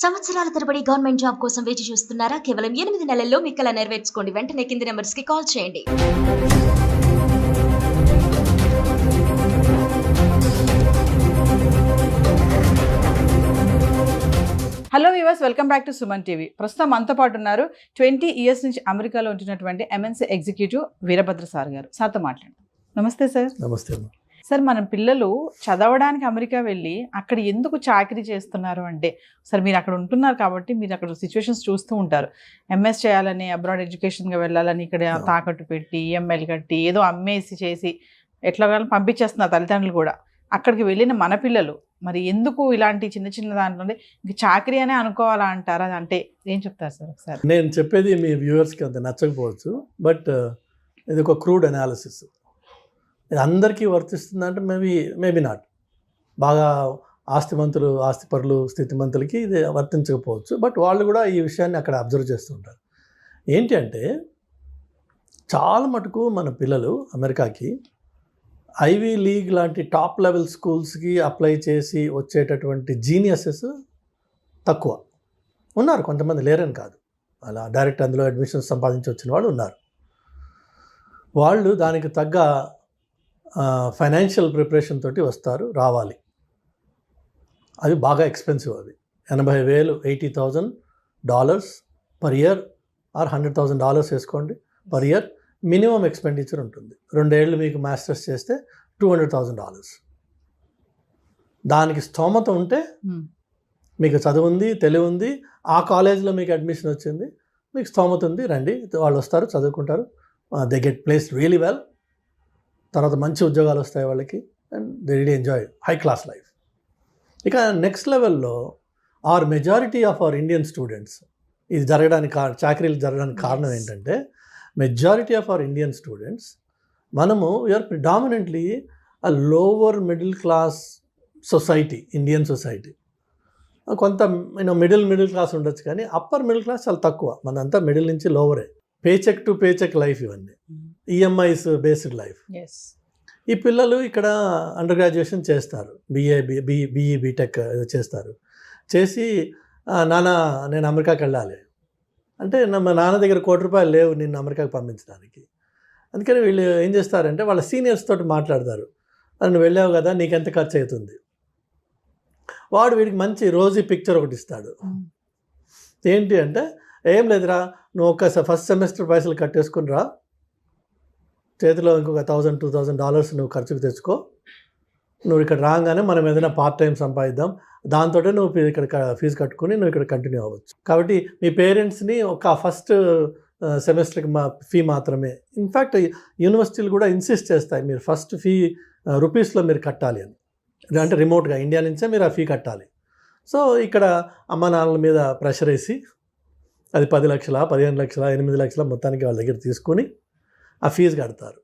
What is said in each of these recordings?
సంవత్సరాల తరబడి government job కోసం వేచి చూస్తున్నారా? కేవలం 8 నెలల్లో మీ కల నెరవేర్చుకోండి. వెంటనే కింది నెంబర్స్‌కి కాల్ చేయండి. Hello viewers, welcome back to Suman TV. ప్రస్తుతం మనతో పాటు ఉన్నారు 20 ఇయర్స్ నుంచి అమెరికాలో ఉంటున్నటువంటి ఎంఎన్సీ ఎగ్జిక్యూటివ్ వీరభద్ర సార్ గారు. సార్తో మాట్లాడండి. నమస్తే సార్. నమస్తే. సార్, మన పిల్లలు చదవడానికి అమెరికా వెళ్ళి అక్కడ ఎందుకు చాకరీ చేస్తున్నారు అంటే, సార్ మీరు అక్కడ ఉంటున్నారు కాబట్టి మీరు అక్కడ సిచ్యువేషన్స్ చూస్తూ ఉంటారు. ఎంఎస్ చేయాలని, అబ్రాడ్ ఎడ్యుకేషన్గా వెళ్ళాలని ఇక్కడ తాకట్టు పెట్టి ఈఎంఐలు కట్టి ఏదో అమ్మేసి చేసి ఎట్లా పంపించేస్తున్నారు తల్లిదండ్రులు కూడా. అక్కడికి వెళ్ళిన మన పిల్లలు మరి ఎందుకు ఇలాంటి చిన్న చిన్న దాంట్లో ఇంక చాకరీ అనే అనుకోవాలా అంటారా? అంటే ఏం చెప్తారు సార్ ఒకసారి? నేను చెప్పేది మీ వ్యూవర్స్కి అంత నచ్చకపోవచ్చు, బట్ ఇది ఒక క్రూడ్ అనాలిసిస్. ఇది అందరికీ వర్తిస్తుందంటే మేబీ నాట్. బాగా ఆస్తిపరులు స్థితిమంతులకి ఇది వర్తించకపోవచ్చు, బట్ వాళ్ళు కూడా ఈ విషయాన్ని అక్కడ అబ్జర్వ్ చేస్తుంటారు. ఏంటి అంటే, చాలా మటుకు మన పిల్లలు అమెరికాకి ఐవీ లీగ్ లాంటి టాప్ లెవెల్ స్కూల్స్కి అప్లై చేసి వచ్చేటటువంటి జీనియసెస్ తక్కువ ఉన్నారు. కొంతమంది లేరని కాదు, అలా డైరెక్ట్ అందులో అడ్మిషన్స్ సంపాదించి వచ్చిన వాళ్ళు ఉన్నారు. వాళ్ళు దానికి తగ్గ ఫైనాన్షియల్ ప్రిపరేషన్ తోటి రావాలి. అవి బాగా ఎక్స్పెన్సివ్. అవి $80,000 $80,000 పర్ ఇయర్ ఆర్ $100,000 వేసుకోండి పర్ ఇయర్ మినిమం ఎక్స్పెండిచర్ ఉంటుంది. 2 ఏళ్ళు మీకు మాస్టర్స్ చేస్తే $200,000. దానికి స్తోమత ఉంటే, మీకు చదువు ఉంది, తెలివి ఉంది, ఆ కాలేజీలో మీకు అడ్మిషన్ వచ్చింది, మీకు స్తోమత ఉంది, రండి. వాళ్ళు వస్తారు, చదువుకుంటారు, they get placed really well. తర్వాత మంచి ఉద్యోగాలు వస్తాయి వాళ్ళకి, and they really enjoy high class life. ఇక నెక్స్ట్ లెవెల్లో majority of our Indian students, ఇది చాకరీలు జరగడానికి కారణం ఏంటంటే, majority of our Indian students, మనము we are predominantly a lower middle class society, Indian society. కొంత మిడిల్ క్లాస్ ఉండొచ్చు, కానీ అప్పర్ మిడిల్ క్లాస్ చాలా తక్కువ. మనంతా మిడిల్ నుంచి లోవరే. పేచెక్ టు పేచెక్ లైఫ్, ఇవన్నీ ఈఎంఐస్ బేస్డ్ లైఫ్. ఈ పిల్లలు ఇక్కడ అండర్ గ్రాడ్యుయేషన్ చేస్తారు, బిఈ బీటెక్ చేస్తారు. చేసి నాన్న నేను అమెరికాకి వెళ్ళాలి అంటే, మా నాన్న దగ్గర ₹1,00,00,000 లేవు నిన్ను అమెరికాకి పంపించడానికి. అందుకని వీళ్ళు ఏం చేస్తారంటే, వాళ్ళ సీనియర్స్ తోటి మాట్లాడతారు. నువ్వు వెళ్ళావు కదా, నీకెంత ఖర్చు అవుతుంది. వాడు వీడికి మంచి రోజీ పిక్చర్ ఒకటి ఇస్తాడు. ఏంటి అంటే, ఏం లేదురా, నువ్వు ఫస్ట్ సెమిస్టర్ పైసలు కట్టేసుకుని రా, చేతిలో ఇంకొక $1,000-2,000 నువ్వు ఖర్చుకు తెచ్చుకో. నువ్వు ఇక్కడ రాగానే మనం ఏదైనా పార్ట్ టైం సంపాదిద్దాం, దాంతో నువ్వు ఇక్కడ ఫీజు కట్టుకుని నువ్వు ఇక్కడ కంటిన్యూ అవ్వచ్చు. కాబట్టి మీ పేరెంట్స్ని ఒక ఫస్ట్ సెమిస్టర్కి ఫీ మాత్రమే. ఇన్ఫ్యాక్ట్ యూనివర్సిటీలు కూడా ఇన్సిస్ట్ చేస్తాయి, మీరు ఫస్ట్ ఫీ రూపీస్లో మీరు కట్టాలి అని. అంటే రిమోట్గా ఇండియా నుంచే మీరు ఆ ఫీ కట్టాలి. సో ఇక్కడ అమ్మ నాన్నల మీద ప్రెషర్ వేసి అది 10 లక్షల, 15 లక్షల, 8 లక్షల మొత్తానికి వాళ్ళ దగ్గర తీసుకొని ఆ ఫీజు కడతారు.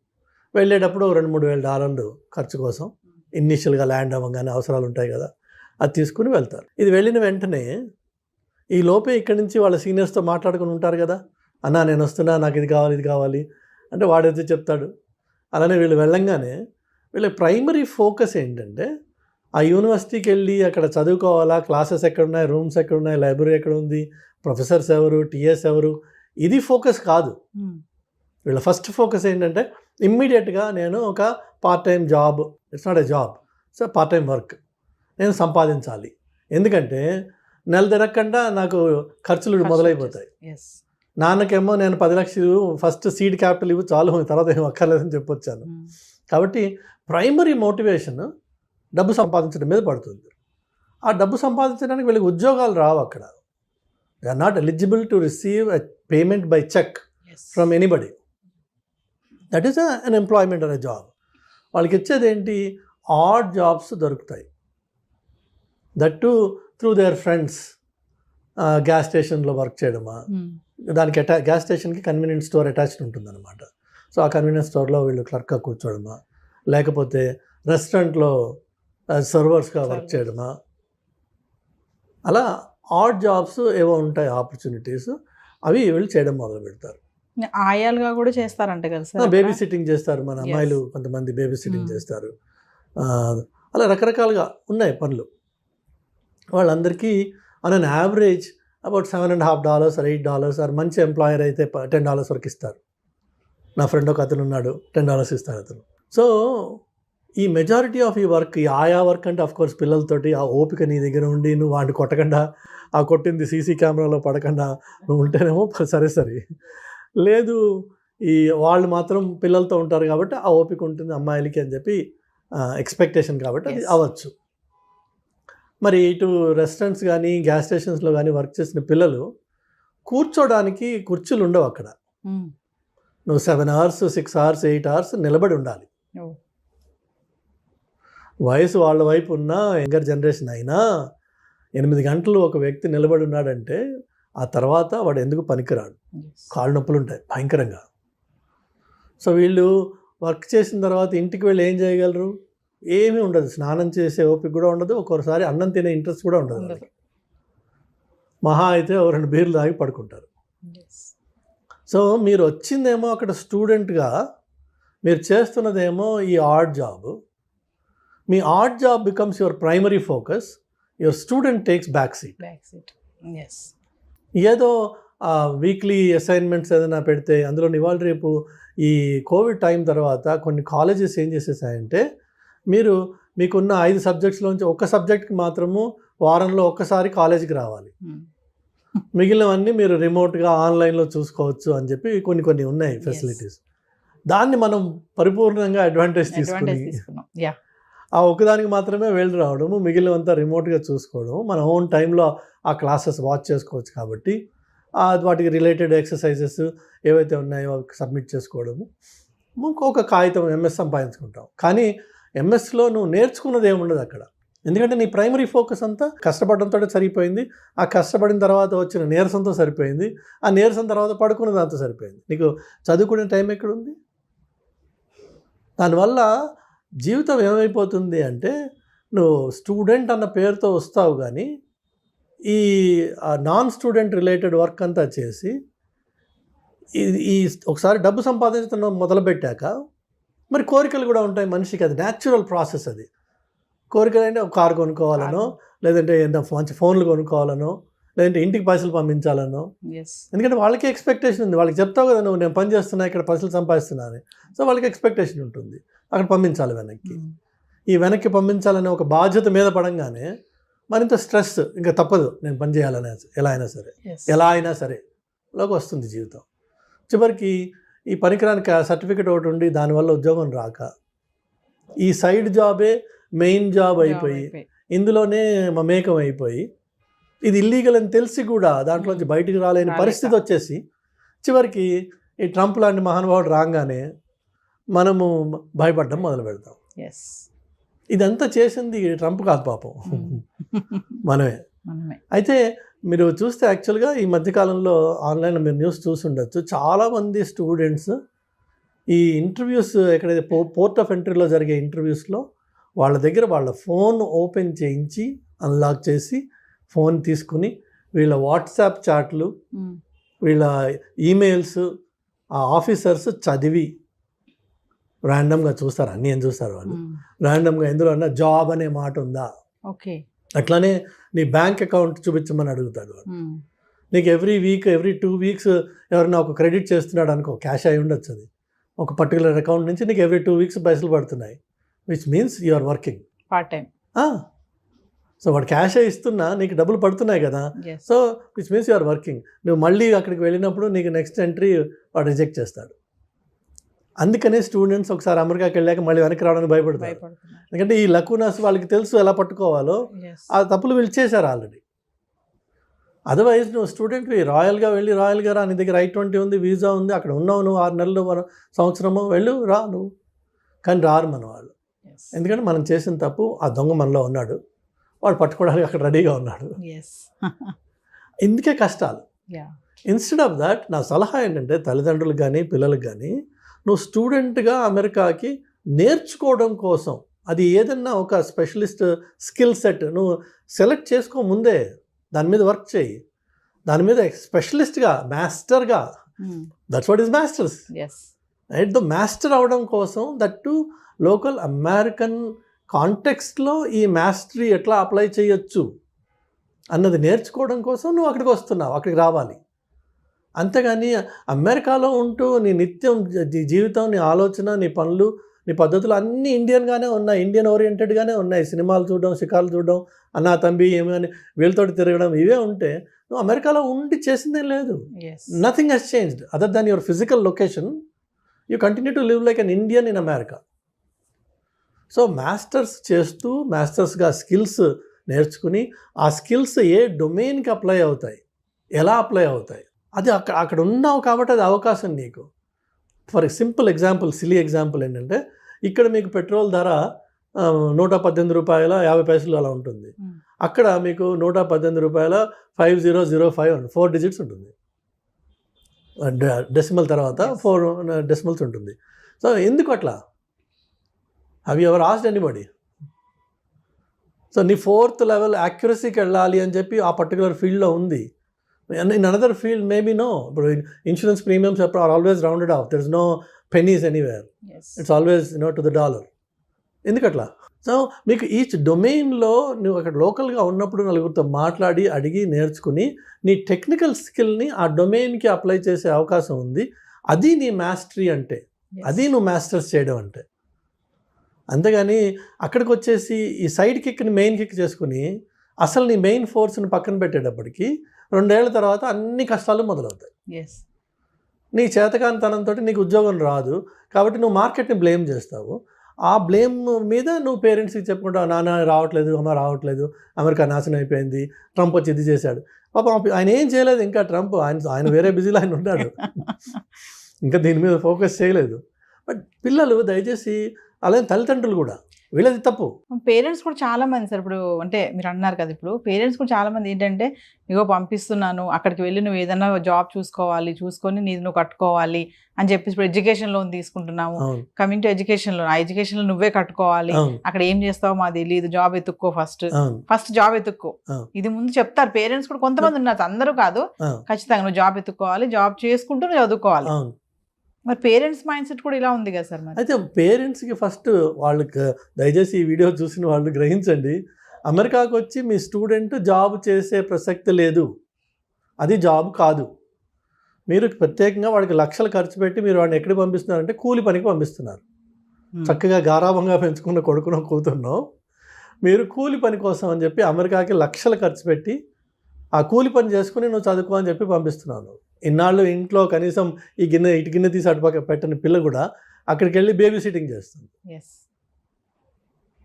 వెళ్ళేటప్పుడు $2,000-3,000 ఖర్చు కోసం, ఇనిషియల్గా ల్యాండ్ అవ్వగానే అవసరాలు ఉంటాయి కదా, అది తీసుకుని వెళ్తారు. ఇది వెళ్ళిన వెంటనే ఈ లోపే ఇక్కడి నుంచి వాళ్ళ సీనియర్స్తో మాట్లాడుకుని ఉంటారు కదా, అన్నా నేను వస్తున్నా, నాకు ఇది కావాలి అంటే వాడైతే చెప్తాడు. అలానే వీళ్ళు వెళ్ళంగానే వీళ్ళ ప్రైమరీ ఫోకస్ ఏంటంటే, ఆ యూనివర్సిటీకి వెళ్ళి అక్కడ చదువుకోవాలా, క్లాసెస్ ఎక్కడున్నాయి, రూమ్స్ ఎక్కడున్నాయి, లైబ్రరీ ఎక్కడ ఉంది, ప్రొఫెసర్స్ ఎవరు, టీఎస్ ఎవరు, ఇది ఫోకస్ కాదు. వీళ్ళ ఫస్ట్ ఫోకస్ ఏంటంటే, ఇమ్మీడియట్గా నేను ఒక part time job, it's not a job, so part time work నేను సంపాదించాలి. ఎందుకంటే నెల తిరగకుండా నాకు ఖర్చులు మొదలైపోతాయి. నాన్నకేమో నేను 10 లక్షలు ఫస్ట్ సీడ్ క్యాపిటల్ ఇవ్వు చాలు, తర్వాత ఏం అక్కర్లేదని చెప్పొచ్చాను. కాబట్టి ప్రైమరీ మోటివేషన్ డబ్బు సంపాదించడం మీద పడుతుంది. ఆ డబ్బు సంపాదించడానికి వీళ్ళకి ఉద్యోగాలు రావు అక్కడ. They are not eligible to receive a payment by cheque from anybody. That is unemployment అనే జాబ్. వాళ్ళకి ఇచ్చేది ఏంటి, ఆడ్ జాబ్స్ దొరుకుతాయి. That to through their friends. Gas స్టేషన్లో వర్క్ చేయడమా, దానికి గ్యాస్ స్టేషన్కి కన్వీనియన్స్ స్టోర్ అటాచ్డ్ ఉంటుందన్నమాట. సో ఆ కన్వీనియన్స్ స్టోర్లో వీళ్ళు క్లర్క్గా కూర్చోవడమా, లేకపోతే రెస్టారెంట్లో సర్వర్స్గా వర్క్ చేయడమా, అలా ఆడ్ జాబ్స్ ఏవో ఉంటాయి ఆపర్చునిటీస్, అవి వీళ్ళు చేయడం మొదలు పెడతారు. ఆయాలుగా కూడా చేస్తారంట కదా సార్, బేబీ సిట్టింగ్ చేస్తారు. మన అమ్మాయిలు కొంతమంది బేబీ సిట్టింగ్ చేస్తారు. అలా రకరకాలుగా ఉన్నాయి పనులు. వాళ్ళందరికీ on an average about $7.50 or $8 or మంచి ఎంప్లాయర్ అయితే $10 వరకు ఇస్తారు. నా ఫ్రెండ్ ఒక అతను ఉన్నాడు, $10 ఇస్తారు అతను. సో ఈ మెజారిటీ ఆఫ్ ఈ వర్క్, ఈ ఆయా వర్క్ అంటే ఆఫ్ కోర్స్ పిల్లలతోటి ఆ ఓపిక నీ దగ్గర ఉండి నువ్వు వాడిని కొట్టకుండా, ఆ కొట్టింది సీసీ కెమెరాలో పడకుండా నువ్వు ఉంటేనేమో సరే లేదు, ఈ వాళ్ళు మాత్రం పిల్లలతో ఉంటారు కాబట్టి ఆ ఓపిక ఉంటుంది అమ్మాయిలకి అని చెప్పి ఎక్స్పెక్టేషన్ కాబట్టి అది అవ్వచ్చు. మరి ఇటు రెస్టారెంట్స్ కానీ గ్యాస్ స్టేషన్స్లో కానీ వర్క్ చేసిన పిల్లలు కూర్చోడానికి కుర్చీలు ఉండవు అక్కడ. నువ్వు 7 hours 6 hours 8 hours నిలబడి ఉండాలి. వయసు వాళ్ళ వైపు ఉన్న యంగర్ జనరేషన్ అయినా 8 గంటలు ఒక వ్యక్తి నిలబడి ఉన్నాడంటే ఆ తర్వాత వాడు ఎందుకు పనికిరాడు. కాళ్ళు నొప్పులు ఉంటాయి భయంకరంగా. సో వీళ్ళు వర్క్ చేసిన తర్వాత ఇంటికి వెళ్ళి ఏం చేయగలరు? ఏమీ ఉండదు. స్నానం చేసే ఓపిక కూడా ఉండదు, ఒక్కొక్కసారి అన్నం తినే ఇంట్రెస్ట్ కూడా ఉండదు. మహా అయితే 2 బీర్లు తాగి పడుకుంటారు. సో మీరు వచ్చిందేమో అక్కడ స్టూడెంట్గా, మీరు చేస్తున్నదేమో ఈ art job. Me art job becomes your primary focus, your student takes back seat. ఏదో వీక్లీ అసైన్మెంట్స్ ఏదైనా పెడితే అందులో ఇవాళ రేపు ఈ కోవిడ్ టైం తర్వాత కొన్ని కాలేజెస్ ఏం చేసేసాయంటే, మీకున్న 5 సబ్జెక్ట్స్లోంచి ఒక సబ్జెక్ట్కి మాత్రము వారంలో ఒక్కసారి కాలేజీకి రావాలి, మిగిలినవన్నీ మీరు రిమోట్గా ఆన్లైన్లో చూసుకోవచ్చు అని చెప్పి కొన్ని ఉన్నాయి ఫెసిలిటీస్. దాన్ని మనం పరిపూర్ణంగా అడ్వాంటేజ్ తీసుకుని ఆ ఒక్కదానికి మాత్రమే వెళ్ళి రావడము, మిగిలినంతా రిమోట్గా చూసుకోవడం, మన ఓన్ టైంలో ఆ క్లాసెస్ వాచ్ చేసుకోవచ్చు. కాబట్టి వాటికి రిలేటెడ్ ఎక్సర్సైజెస్ ఏవైతే ఉన్నాయో సబ్మిట్ చేసుకోవడము, ఇంకొక కాగితం ఎంఎస్ సంపాదించుకుంటాం. కానీ ఎంఎస్లో నువ్వు నేర్చుకున్నది ఏముండదు అక్కడ. ఎందుకంటే నీ ప్రైమరీ ఫోకస్ అంతా కష్టపడడంతో సరిపోయింది, ఆ కష్టపడిన తర్వాత వచ్చిన నీరసంతో సరిపోయింది, ఆ నీరసం తర్వాత పడుకున్న దాంతో సరిపోయింది. నీకు చదువుకునే టైం ఎక్కడుంది? దానివల్ల జీవితం ఏమైపోతుంది అంటే, నువ్వు స్టూడెంట్ అన్న పేరుతో వస్తావు కానీ ఈ నాన్ స్టూడెంట్ రిలేటెడ్ వర్క్ అంతా చేసి ఈ ఒకసారి డబ్బు సంపాదించడం మొదలుపెట్టాక మరి కోరికలు కూడా ఉంటాయి మనిషికి. అది న్యాచురల్ ప్రాసెస్. అది కోరికలు అంటే ఒక కారు కొనుక్కోవాలనో, లేదంటే మంచి ఫోన్లు కొనుక్కోవాలనో, లేదంటే ఇంటికి పైసలు పంపించాలనో. ఎందుకంటే వాళ్ళకి ఎక్స్పెక్టేషన్ ఉంది. వాళ్ళకి చెప్తావు కదా, నువ్వు నేను పని చేస్తున్నా, ఇక్కడ పైసలు సంపాదిస్తున్నా అని. సో వాళ్ళకి ఎక్స్పెక్టేషన్ ఉంటుంది, అక్కడ పంపించాలి వెనక్కి. ఈ వెనక్కి పంపించాలనే ఒక బాధ్యత మీద పడంగానే మరింత స్ట్రెస్, ఇంకా తప్పదు నేను పని చేయాలనే ఎలా అయినా సరే లోకి వస్తుంది జీవితం. చివరికి ఈ పనికిరానికి సర్టిఫికెట్ ఒకటి ఉండి దానివల్ల ఉద్యోగం రాక ఈ సైడ్ జాబే మెయిన్ జాబ్ అయిపోయి ఇందులోనే మమేకం అయిపోయి ఇది ఇల్లీగల్ అని తెలిసి కూడా దాంట్లోంచి బయటికి రాలేని పరిస్థితి వచ్చేసి చివరికి ఈ ట్రంప్ లాంటి మహానుభావుడు రాగానే మనము భయపడడం మొదలు పెడతాం. ఇదంతా చేసింది ట్రంప్ కాదు పాపం, మనమే. అయితే మీరు చూస్తే యాక్చువల్గా ఈ మధ్యకాలంలో ఆన్లైన్లో మీరు న్యూస్ చూసి ఉండొచ్చు, చాలామంది స్టూడెంట్స్ ఈ ఇంటర్వ్యూస్ ఎక్కడైతే పోర్ట్ ఆఫ్ ఎంట్రీలో జరిగే ఇంటర్వ్యూస్లో వాళ్ళ దగ్గర వాళ్ళ ఫోన్ ఓపెన్ చేయించి అన్లాక్ చేసి ఫోన్ తీసుకుని వీళ్ళ వాట్సాప్ చాట్లు, వీళ్ళ ఈమెయిల్స్ ఆ ఆఫీసర్స్ చదివి ర్యాండమ్గా చూస్తారు. అన్నీ ఏం చూస్తారు వాళ్ళు ర్యాండమ్గా. ఎందులో అన్నా జాబ్ అనే మాట ఉందా, అట్లానే నీ బ్యాంక్ అకౌంట్ చూపించమని అడుగుతాడు వాడు. నీకు ఎవ్రీ 2 weeks ఎవరైనా ఒక క్రెడిట్ చేస్తున్నాడు అనుకో, క్యాష్ అయి ఉండొచ్చు, అది ఒక పర్టికులర్ అకౌంట్ నుంచి నీకు ఎవ్రీ 2 weeks పైసలు పడుతున్నాయి, which means you are working part time. So వాడు క్యాష్ ఇస్తున్నా నీకు డబ్బులు పడుతున్నాయి కదా, so which means you are working. నువ్వు మళ్ళీ అక్కడికి వెళ్ళినప్పుడు నీకు నెక్స్ట్ ఎంట్రీ వాడు రిజెక్ట్ చేస్తాడు. అందుకనే స్టూడెంట్స్ ఒకసారి అమెరికాకి వెళ్ళాక మళ్ళీ వెనక్కి రావడానికి భయపడతారు. ఎందుకంటే ఈ లకునాస్ వాళ్ళకి తెలుసు ఎలా పట్టుకోవాలో, ఆ తప్పులు వీళ్ళు చేశారు ఆల్రెడీ. అదర్వైజ్ నువ్వు స్టూడెంట్వి రాయల్గా వెళ్ళి రాయల్గా రా, నీ దగ్గర I-20 ఉంది, వీసా ఉంది, అక్కడ ఉన్నావు నువ్వు 6 నెలలు సంవత్సరమో వెళ్ళు రా నువ్వు. కానీ రారు మన వాళ్ళు. ఎందుకంటే మనం చేసిన తప్పు, ఆ దొంగ మనలో ఉన్నాడు, వాడు పట్టుకోవడానికి అక్కడ రెడీగా ఉన్నాడు. ఇందుకే కష్టాలు. ఇన్స్టెడ్ ఆఫ్ దాట్ నా సలహా ఏంటంటే తల్లిదండ్రులకు కానీ పిల్లలకు కానీ, నువ్వు స్టూడెంట్గా అమెరికాకి నేర్చుకోవడం కోసం అది ఏదన్నా ఒక స్పెషలిస్ట్ స్కిల్ సెట్ నువ్వు సెలెక్ట్ చేసుకో ముందే, దాని మీద వర్క్ చేయి, దాని మీద స్పెషలిస్ట్గా మాస్టర్గా, that's what is masters right. The master అవడం కోసం దట్టు లోకల్ అమెరికన్ కాంటెక్స్ట్లో ఈ మాస్టరీ ఎట్లా అప్లై చేయొచ్చు అన్నది నేర్చుకోవడం కోసం నువ్వు అక్కడికి వస్తున్నావు, అక్కడికి రావాలి. అంతేగాని అమెరికాలో ఉంటూ నీ నిత్యం జీవితం, నీ ఆలోచన, నీ పనులు, నీ పద్ధతులు అన్నీ ఇండియన్గానే ఉన్నాయి, ఇండియన్ ఓరియంటెడ్గానే ఉన్నాయి. సినిమాలు చూడడం, షికార్లు చూడడం, అన్నా తంబి ఏమని వీళ్ళతోటి తిరగడం, ఇవే ఉంటే నువ్వు అమెరికాలో ఉండి చేసిందేం లేదు. Nothing has changed other than your physical location. You continue to live like an Indian in America. So masters చేస్తూ మాస్టర్స్గా స్కిల్స్ నేర్చుకుని ఆ స్కిల్స్ ఏ డొమైన్కి అప్లై అవుతాయి, ఎలా అప్లై అవుతాయి, అది అక్కడ ఉన్నావు కాబట్టి అది అవకాశం నీకు. For simple example, silly example ఏంటంటే, ఇక్కడ మీకు పెట్రోల్ ధర 118 రూపాయల 50 పైసలు అలా ఉంటుంది. అక్కడ మీకు 118 రూపాయల 5005 4 డిజిట్స్ ఉంటుంది, డెసిమల్ తర్వాత 4 డెసిమల్స్ ఉంటుంది. సో ఎందుకు అట్లా? Have you ever asked anybody? So నీ 4th లెవెల్ యాక్యురసీకి వెళ్ళాలి అని చెప్పి ఆ పర్టికులర్ ఫీల్డ్లో ఉంది. In another field maybe no. ఇప్పుడు insurance premiums are always rounded off, there is no pennies anywhere, it's always to the dollar. ఎందుకట్లా? సో మీకు ఈచ్ డొమైన్లో నువ్వు అక్కడ లోకల్గా ఉన్నప్పుడు నలుగురితో మాట్లాడి అడిగి నేర్చుకుని నీ టెక్నికల్ స్కిల్ని ఆ డొమైన్కి అప్లై చేసే అవకాశం ఉంది. అది నీ మాస్టరీ అంటే, అది నువ్వు మాస్టర్స్ చేయడం అంటే. అంతేగాని అక్కడికి వచ్చేసి ఈ సైడ్ కిక్ని మెయిన్ కిక్ చేసుకుని అసలు నీ మెయిన్ ఫోర్స్ని పక్కన పెట్టేటప్పటికి 2 ఏళ్ల తర్వాత అన్ని కష్టాలు మొదలవుతాయి. నీ చేతకానితనంతో నీకు ఉద్యోగం రాదు కాబట్టి నువ్వు మార్కెట్ని బ్లేమ్ చేస్తావు. ఆ బ్లేమ్ మీద నువ్వు పేరెంట్స్కి చెప్పుకుంటావు, నాన్న రావట్లేదు, అమ్మ రావట్లేదు, అమెరికా నాశనం అయిపోయింది, ట్రంప్ వచ్చి ఇది చేశాడు. పాపం ఆయన ఏం చేయలేదు ఇంకా, ట్రంప్ ఆయన వేరే బిజీలో ఆయన ఉన్నాడు, ఇంకా దీని మీద ఫోకస్ చేయలేదు. బట్ పిల్లలు దయచేసి, అలాగే తల్లిదండ్రులు కూడా, వీళ్ళది తప్పు. పేరెంట్స్ కూడా చాలా మంది సార్, ఇప్పుడు అంటే మీరు అన్నారు కదా, ఇప్పుడు పేరెంట్స్ కూడా చాలా మంది ఏంటంటే, ఇగో పంపిస్తున్నాను అక్కడికి వెళ్ళి నువ్వు ఏదైనా జాబ్ చూసుకొని నీది నువ్వు కట్టుకోవాలి అని చెప్పేసి, ఇప్పుడు ఎడ్యుకేషన్ లోన్ తీసుకుంటున్నాము, కమింగ్ టు ఎడ్యుకేషన్ లోన్, ఆ ఎడ్యుకేషన్ లో నువ్వే కట్టుకోవాలి, అక్కడ ఏం చేస్తావో మాది తెలియదు, జాబ్ ఎత్తుక్కో, ఫస్ట్ జాబ్ ఎత్తుక్కో, ఇది ముందు చెప్తారు పేరెంట్స్ కూడా. కొంతమంది ఉన్నారు, అందరూ కాదు, ఖచ్చితంగా నువ్వు జాబ్ ఎత్తుకోవాలి, జాబ్ చేసుకుంటూ నువ్వు చదువుకోవాలి. మరి పేరెంట్స్ మైండ్ సెట్ కూడా ఇలా ఉంది కదా సార్. మరి అయితే పేరెంట్స్కి ఫస్ట్ వాళ్ళకి దయచేసి ఈ వీడియో చూసిన వాళ్ళు గ్రహించండి, అమెరికాకు వచ్చి మీ స్టూడెంట్ జాబ్ చేసే ప్రసక్తి లేదు, అది జాబ్ కాదు. మీరు ప్రత్యేకంగా వాడికి లక్షలు ఖర్చు పెట్టి మీరు వాడిని ఎక్కడికి పంపిస్తున్నారంటే కూలి పనికి పంపిస్తున్నారు. చక్కగా గారాభంగా పెంచుకున్న కొడుకునో కూతురునో మీరు కూలి పని కోసం అని చెప్పి అమెరికాకి లక్షలు ఖర్చు పెట్టి ఆ కూలి పని చేసుకుని నువ్వు చదువుకో అని చెప్పి పంపిస్తున్నాను. ఇన్నాళ్ళు ఇంట్లో కనీసం ఇటు గిన్నె తీసి అటుపక్క పెట్టని పిల్ల కూడా అక్కడికి వెళ్ళి బేబీ సిట్టింగ్ చేస్తుంది.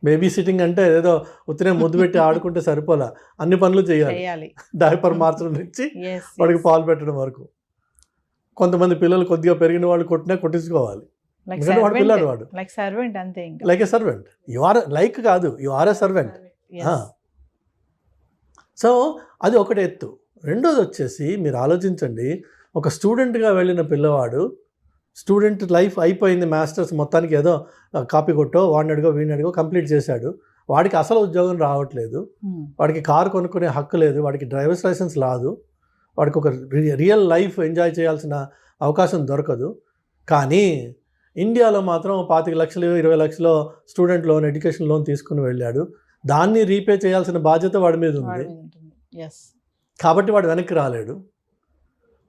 బేబీ సిట్టింగ్ అంటే ఏదో ఉత్తనే ముద్దు పెట్టి ఆడుకుంటే సరిపోలా, అన్ని పనులు చేయాలి. డైపర్ మార్చడం నుంచి వాడికి పాలు పెట్టడం వరకు. కొంతమంది పిల్లలు కొద్దిగా పెరిగిన వాళ్ళు కొట్టించుకోవాలి, వాడు పిల్లాడు, వాడు like a servant. You are like కాదు, you are a servant. So అది ఒకటి ఎత్తు. రెండోది వచ్చేసి మీరు ఆలోచించండి, ఒక స్టూడెంట్గా వెళ్ళిన పిల్లవాడు, స్టూడెంట్ లైఫ్ అయిపోయింది, మాస్టర్స్ మొత్తానికి ఏదో కాపీ కొట్టో వాడిని అడిగో వీడిని అడిగో కంప్లీట్ చేశాడు, వాడికి అసలు ఉద్యోగం రావట్లేదు, వాడికి కారు కొనుక్కునే హక్కు లేదు, వాడికి డ్రైవర్స్ లైసెన్స్ రాదు, వాడికి ఒక రియల్ లైఫ్ ఎంజాయ్ చేయాల్సిన అవకాశం దొరకదు. కానీ ఇండియాలో మాత్రం 25 లక్షలు 20 లక్షలు స్టూడెంట్ లోన్, ఎడ్యుకేషన్ లోన్ తీసుకుని వెళ్ళాడు, దాన్ని రీపే చేయాల్సిన బాధ్యత వాడి మీద ఉంది. కాబట్టి వాడు వెనక్కి రాలేడు.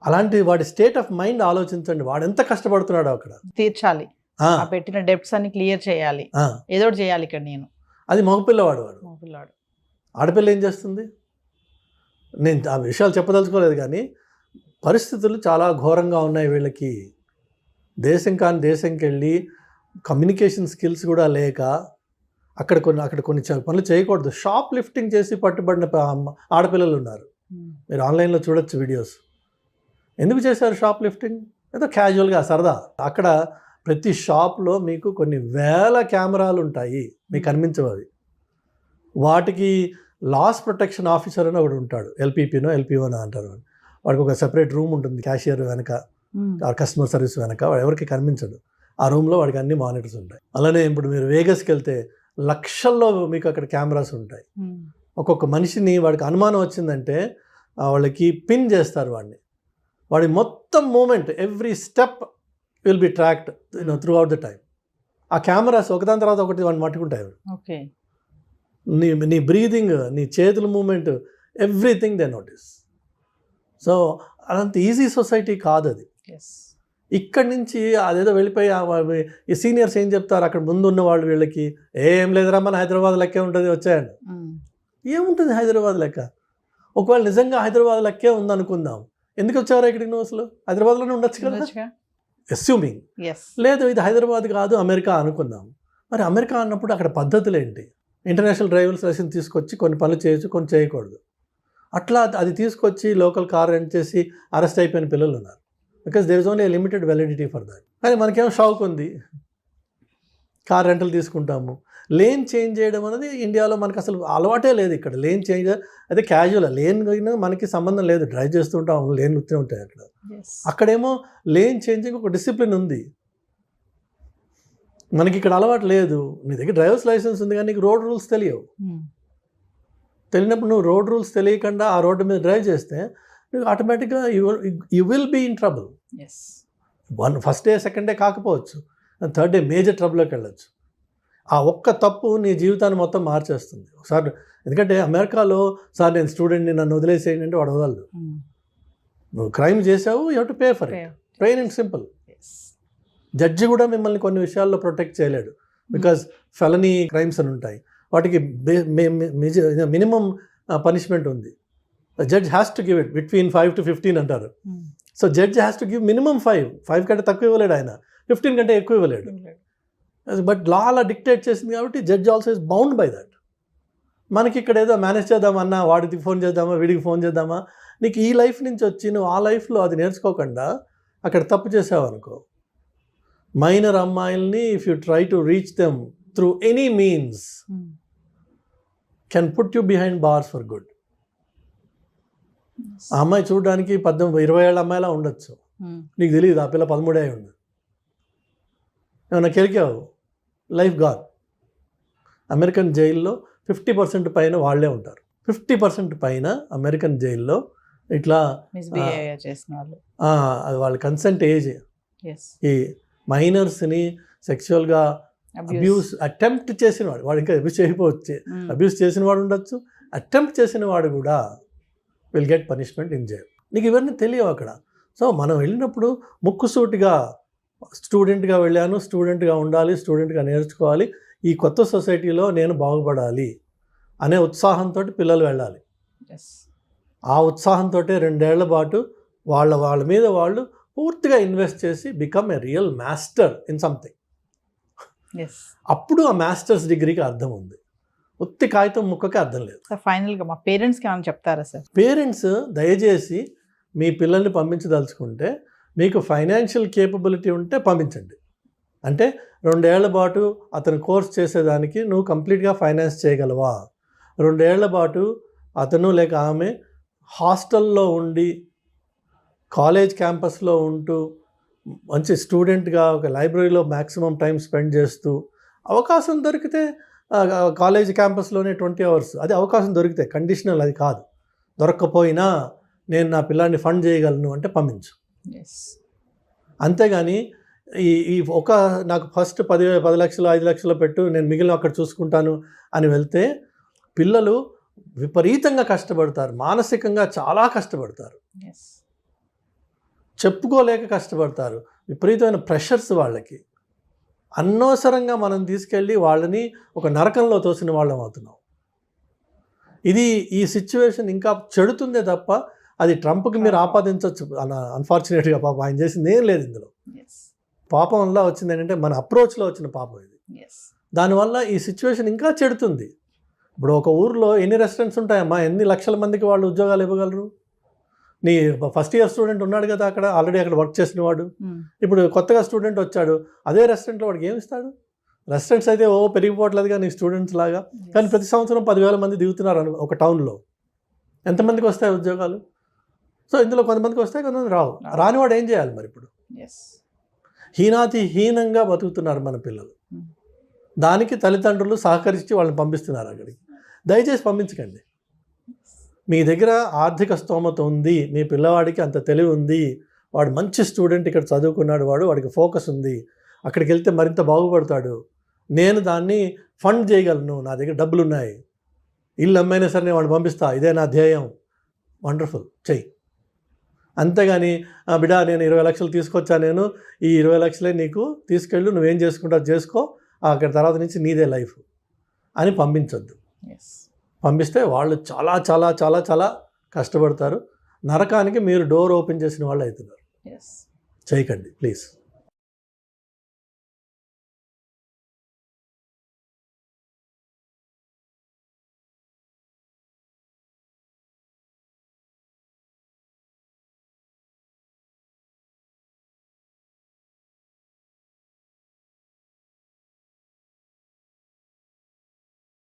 అలాంటి వాడి స్టేట్ ఆఫ్ మైండ్ ఆలోచించండి, వాడు ఎంత కష్టపడుతున్నాడో అక్కడ తీర్చాలి, పెట్టిన డెబ్ట్స్ అన్ని క్లియర్ చేయాలి, ఏదో చేయాలి ఇక్కడ నేను. అది మగపిల్లవాడు. ఆడపిల్ల ఏం చేస్తుంది? నేను ఆ విషయాలు చెప్పదలుచుకోలేదు, కానీ పరిస్థితులు చాలా ఘోరంగా ఉన్నాయి వీళ్ళకి. దేశం కాని దేశంకి వెళ్ళి కమ్యూనికేషన్ స్కిల్స్ కూడా లేక అక్కడ కొన్ని పనులు చేయకూడదు. షాప్ లిఫ్టింగ్ చేసి పట్టుబడిన ఆడపిల్లలు ఉన్నారు, మీరు ఆన్లైన్లో చూడొచ్చు వీడియోస్. ఎందుకు చేశారు షాప్ లిఫ్టింగ్? ఏదో క్యాజువల్గా సరదా. అక్కడ ప్రతి షాప్లో మీకు కొన్ని వేల కెమెరాలు ఉంటాయి, మీకు కనిపించవు అవి. వాటికి లాస్ ప్రొటెక్షన్ ఆఫీసర్ అని ఒకడు ఉంటాడు, ఎల్పీపీనో ఎల్పీఓనో అంటారు. వాడికి ఒక సెపరేట్ రూమ్ ఉంటుంది, క్యాషియర్ వెనక, కస్టమర్ సర్వీస్ వెనక, వాడు ఎవరికి కనిపించడు. ఆ రూమ్లో వాడికి అన్ని మానిటర్స్ ఉంటాయి. అలానే ఇప్పుడు మీరు వేగస్కి వెళ్తే లక్షల్లో మీకు అక్కడ కెమెరాస్ ఉంటాయి. ఒక్కొక్క మనిషిని వాడికి అనుమానం వచ్చిందంటే వాళ్ళకి పిన్ చేస్తారు వాడి మొత్తం movement, every step will be tracked throughout the time. ఆ కెమెరాస్ ఒకదాని తర్వాత ఒకటి వాడిని మట్టుకుంటాయి. నీ బ్రీదింగ్, నీ చేతుల movement, everything they notice. So అదంత ఈజీ సొసైటీ కాదు అది. ఇక్కడి నుంచి అదేదో వెళ్ళిపోయి ఈ సీనియర్స్ ఏం చెప్తారు, అక్కడ ముందు ఉన్న వాళ్ళు వీళ్ళకి ఏం లేదురా మన హైదరాబాద్ లెక్కే ఉంటుంది వచ్చాయండి. ఏముంటుంది హైదరాబాద్ లెక్క? ఒకవేళ నిజంగా హైదరాబాద్ లెక్కే ఉందనుకుందాం, ఎందుకు వచ్చారా ఇక్కడికి? నువ్వు అసలు హైదరాబాద్లోనే ఉండొచ్చు కదా. అస్యూమింగ్ లేదు ఇది హైదరాబాద్ కాదు అమెరికా అనుకుందాం. మరి అమెరికా అన్నప్పుడు అక్కడ పద్ధతులు ఏంటి? ఇంటర్నేషనల్ డ్రైవర్స్ లైసెన్స్ తీసుకొచ్చి కొన్ని పనులు చేయొచ్చు, కొన్ని చేయకూడదు. అట్లా అది తీసుకొచ్చి లోకల్ కార్ రెంట్ చేసి అరెస్ట్ అయిపోయిన పిల్లలు ఉన్నారు. Because there is only a limited validity for that. కానీ మనకేమో షౌక్ ఉంది, కార్ రెంటల్ తీసుకుంటాము. లేన్ చేంజ్ చేయడం అనేది ఇండియాలో మనకు అసలు అలవాటే లేదు. ఇక్కడ లేన్ చేంజ్ అదే క్యాజువల్, లేన్ మనకి సంబంధం లేదు, డ్రైవ్ చేస్తుంటాం, లేన్ వస్తూ ఉంటాయి అక్కడ. అక్కడేమో లేన్ చేంజింగ్ ఒక డిసిప్లిన్ ఉంది, మనకి ఇక్కడ అలవాటు లేదు. నీ దగ్గర డ్రైవర్స్ లైసెన్స్ ఉంది కానీ నీకు రోడ్ రూల్స్ తెలియవు. తెలియనప్పుడు నువ్వు రోడ్ రూల్స్ తెలియకుండా ఆ రోడ్డు మీద డ్రైవ్ చేస్తే నువ్వు ఆటోమేటిక్గా you will be in trouble. First day second day కాకపోవచ్చు, థర్డ్ డే మేజర్ ట్రబుల్లోకి వెళ్ళచ్చు. ఆ ఒక్క తప్పు నీ జీవితాన్ని మొత్తం మార్చేస్తుంది ఒకసారి. ఎందుకంటే అమెరికాలో సార్ నేను స్టూడెంట్ని నన్ను వదిలేసేయండి అంటే వాడు వదలడు. నువ్వు క్రైమ్ చేసావు, you have to pay for it, plain and simple. Judge కూడా మిమ్మల్ని కొన్ని విషయాల్లో ప్రొటెక్ట్ చేయలేడు, బికాజ్ ఫెలనీ క్రైమ్స్ అని ఉంటాయి, వాటికి మినిమం పనిష్మెంట్ ఉంది. Judge has to give it between 5 to 15 అంటారు. So judge has to give minimum 5 కంటే తక్కువ ఇవ్వలేడు ఆయన, 15 కంటే ఎక్కువ ఇవ్వలేడు. బట్ లా అలా డిక్టేట్ చేసింది కాబట్టి judge also is bound by that. మనకి ఇక్కడ ఏదో మేనేజ్ చేద్దామన్నా, వాడికి ఫోన్ చేద్దామా వీడికి ఫోన్ చేద్దామా, నీకు ఈ లైఫ్ నుంచి వచ్చి నువ్వు ఆ లైఫ్లో అది నేర్చుకోకుండా అక్కడ తప్పు చేసావు అనుకో, మైనర్ అమ్మాయిల్ని if you try to reach them through any means can put you behind bars for good. ఆ అమ్మాయి చూడడానికి 18-20 ఏళ్ళ అమ్మాయిలా ఉండొచ్చు, నీకు తెలియదు ఆ పిల్ల 13 అయి ఉంది. ఏమన్నా కెలికావు, లైఫ్ గాన్. అమెరికన్ జైల్లో 50% పైన వాళ్ళే ఉంటారు. 50% పైన అమెరికన్ జైల్లో ఇట్లా వాళ్ళ కన్సెంట్ ఏజ్, ఈ మైనర్స్ని సెక్చువల్గా అబ్యూస్ అటెంప్ట్ చేసిన వాడు ఇంకా అబ్యూస్ చేయకపోవచ్చు, అబ్యూస్ చేసిన వాడు ఉండొచ్చు, అటెంప్ట్ చేసిన వాడు కూడా will get punishment in jail. నీకు ఇవన్నీ తెలియవు అక్కడ. సో మనం వెళ్ళినప్పుడు ముక్కుసూటిగా స్టూడెంట్గా వెళ్ళాను, స్టూడెంట్గా ఉండాలి, స్టూడెంట్గా నేర్చుకోవాలి, ఈ కొత్త సొసైటీలో నేను బాగుపడాలి అనే ఉత్సాహంతో పిల్లలు వెళ్ళాలి. ఆ ఉత్సాహంతో 2 ఏళ్ల పాటు వాళ్ళ మీద వాళ్ళు పూర్తిగా ఇన్వెస్ట్ చేసి become a real master in something. అప్పుడు ఆ మాస్టర్స్ డిగ్రీకి అర్థం ఉంది, ఉత్తి కాగితం ముక్కకి అర్థం లేదు. ఫైనల్గా మా పేరెంట్స్కి ఏమైనా చెప్తారా సార్? పేరెంట్స్ దయచేసి మీ పిల్లల్ని పంపించదలుచుకుంటే మీకు ఫైనాన్షియల్ కేపబిలిటీ ఉంటే పంపించండి. అంటే 2 ఏళ్ల పాటు అతను కోర్స్ చేసేదానికి నువ్వు కంప్లీట్గా ఫైనాన్స్ చేయగలవా? 2 ఏళ్ల పాటు అతను లేక ఆమె హాస్టల్లో ఉండి కాలేజ్ క్యాంపస్లో ఉంటూ మంచి స్టూడెంట్గా ఒక లైబ్రరీలో మ్యాక్సిమం టైం స్పెండ్ చేస్తూ అవకాశం దొరికితే కాలేజ్ క్యాంపస్లోనే 20 hours అది అవకాశం దొరికితే, కండిషనల్ అది కాదు. దొరక్కపోయినా నేను నా పిల్లాన్ని ఫండ్ చేయగలను అంటే పంపించు. అంతేగాని ఈ నాకు ఫస్ట్ 10 లక్షలు 5 లక్షలు పెట్టు నేను మిగిలిన అక్కడ చూసుకుంటాను అని వెళ్తే పిల్లలు విపరీతంగా కష్టపడతారు, మానసికంగా చాలా కష్టపడతారు, చెప్పుకోలేక కష్టపడతారు, విపరీతమైన ప్రెషర్స్ వాళ్ళకి. అనవసరంగా మనం తీసుకెళ్ళి వాళ్ళని ఒక నరకంలో తోసిన వాళ్ళం అవుతున్నాం. ఈ సిచ్యువేషన్ ఇంకా చెడుతుందే తప్ప అది ట్రంప్కి మీరు ఆపాదించవచ్చు. అన్ఫార్చునేట్గా పాపం ఆయన చేసింది ఏం లేదు ఇందులో. పాపం వల్ల వచ్చింది ఏంటంటే మన అప్రోచ్లో వచ్చిన పాపం ఇది. దానివల్ల ఈ సిచ్యువేషన్ ఇంకా చెడుతుంది. ఇప్పుడు ఒక ఊర్లో ఎన్ని రెస్టారెంట్స్ ఉంటాయమ్మా, ఎన్ని లక్షల మందికి వాళ్ళు ఉద్యోగాలు ఇవ్వగలరు? నీ ఫస్ట్ ఇయర్ స్టూడెంట్ ఉన్నాడు కదా అక్కడ, ఆల్రెడీ అక్కడ వర్క్ చేసిన వాడు, ఇప్పుడు కొత్తగా స్టూడెంట్ వచ్చాడు, అదే రెస్టారెంట్లో వాడికి ఏమి ఇస్తాడు? రెస్టారెంట్స్ అయితే పెరిగిపోవట్లేదుగా నీ స్టూడెంట్స్ లాగా, కానీ ప్రతి సంవత్సరం 10,000 మంది దిగుతున్నారు ఒక టౌన్లో. ఎంతమందికి వస్తాయి ఉద్యోగాలు? సో ఇందులో కొంతమందికి వస్తాయి, కొంతమంది రావు. రానివాడు ఏం చేయాలి మరి? ఇప్పుడు హీనంగా బతుకుతున్నారు మన పిల్లలు. దానికి తల్లిదండ్రులు సహకరించి వాళ్ళని పంపిస్తున్నారు అక్కడికి. దయచేసి పంపించకండి. మీ దగ్గర ఆర్థిక స్తోమత ఉంది, మీ పిల్లవాడికి అంత తెలివి ఉంది, వాడు మంచి స్టూడెంట్, ఇక్కడ చదువుకున్నాడు, వాడికి ఫోకస్ ఉంది, అక్కడికి వెళ్తే మరింత బాగుపడతాడు, నేను దాన్ని ఫండ్ చేయగలను, నా దగ్గర డబ్బులు ఉన్నాయి, ఇల్లు అమ్మైనా సరే నేను వాడిని పంపిస్తా, ఇదే నా ధ్యేయం, వండర్ఫుల్, చెయ్యి. అంతేగాని బిడ్డ నేను 20 లక్షలు తీసుకొచ్చా, నేను ఈ 20 లక్షలే నీకు తీసుకెళ్ళు, నువ్వేం చేసుకుంటావు చేసుకో, అక్కడ తర్వాత నుంచి నీదే లైఫ్ అని పంపించొద్దు. పంపిస్తే వాళ్ళు చాలా చాలా చాలా చాలా కష్టపడతారు. నరకానికి మీరు డోర్ ఓపెన్ చేసిన వాళ్ళు అవుతున్నారు. చేయకండి ప్లీజ్.